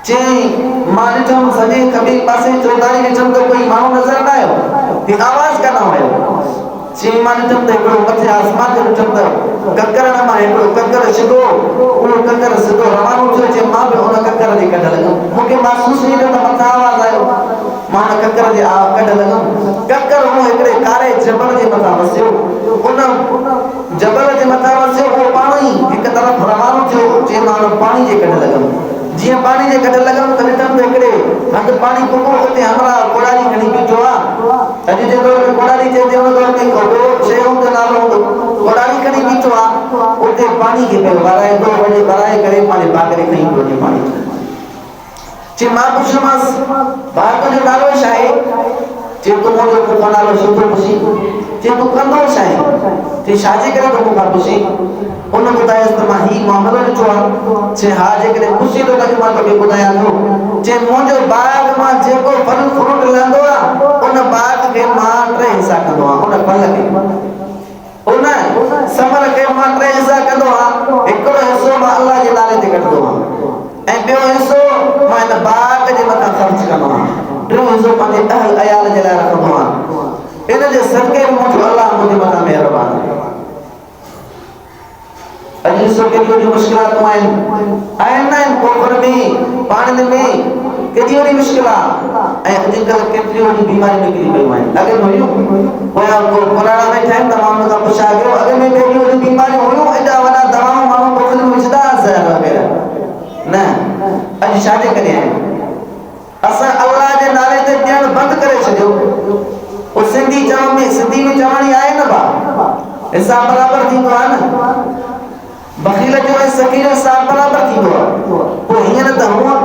चई मां ॾिठमि सॼे खॿे पासे चौधारी ॾिठमि त कोई माण्हू नज़र न आयो, ही आवाज़ कान आयो। चई मां ॾिठमि त हिकिड़ो मथे आसमान ते ॾिठमि त ककरनि मां हिकिड़ो ककर सिधो, उहो ककर सिधो रवानो थियो। चई मां बि उन ककर जे कढ लॻमि, मूंखे महसूस ई न त मथां आवाज़ आयो, मां उन ककर जे कढ लॻमि। ककर उहो हिकिड़े कारे जबल जे मथां वसियो, उन जबल जे मथां वसियो, उहो पाणी हिकु तरफ़ रवानो थियो। चई मां उन पाणी जे कढ लॻमि, जीअं पाणी जे कढ लॻमि त ॾिठमि त हिकिड़े हंधि पाणी पुॻो, उते हमरा कोड़ारी खणी बीठो आहे। अॼु जे दौर में कोड़ारी चइजे, उन दौर में शइ हूंदो नालो हूंदो, कोड़ारी खणी बीठो आहे, उते पाणी खे पियो वराईंदो, वरी वराए करे पंहिंजे बागड़े खणी पियो वञे पाणी। चई मां पुछियोमांसि भाउ तुंहिंजो नालो छा आहे? चई तूं मुंहिंजो फुफा नालो छो थो पुछी? चई तूं कंदो छा आहे? चई छाजे करे थो मूंखां पुछी? उन ॿुधायसि त मां ही मामलो ॾिठो आहे। चई हा जेकॾहिं पुछी थो त मां तोखे ॿुधायां थो। चई मुंहिंजो बाग़ मां जेको फल फ्रूट लहंदो आहे, उन बाग़ खे मां 3 हिसा कंदो आहियां। उन फल खे, उन समर खे मां 3 हिसा कंदो आहियां। हिकिड़ो हिसो मां अल्लाह जे नाले ते कढंदो आहियां, ऐं ॿियो हिसो मां हिन बाग़ जे मथां ख़र्च कंदो आहियां, टियों हिसो पंहिंजे अहल अयाल जे लाइ रखंदो आहियां। इन जे सदके में मुंहिंजो अल्लाह मुंहिंजे मथां महिरबान आहे। अॼु ॾिसो केतिरियूं वॾियूं मुश्किलातूं आहिनि न कोफर में, पाणिनि में केतिरी वॾी मुश्किल आहे। ऐं अॼुकल्ह केतिरियूं वॾियूं बीमारियूं निकिरी पयूं आहिनि। अॻे में हुयूं, पोयां पुराणा वेठा आहिनि त मां हुन खां पुछा कयो, अॻे में केतिरियूं वॾियूं बीमारियूं हुयूं, एॾा वॾा दवाऊं माण्हू बोतल में विझंदा ज़हर वग़ैरह न। अॼु छाजे करे आहिनि? असां अल्लाह जे नाले ते ॾियणु बंदि करे छॾियो। पोइ सिंधी में चवणी आहे न भाउ, हिसाब बराबरि थींदो आहे न, बख़ील जो ऐं सकीर हिसाब बराबरि थींदो आहे। पोइ हीअं न त हूअं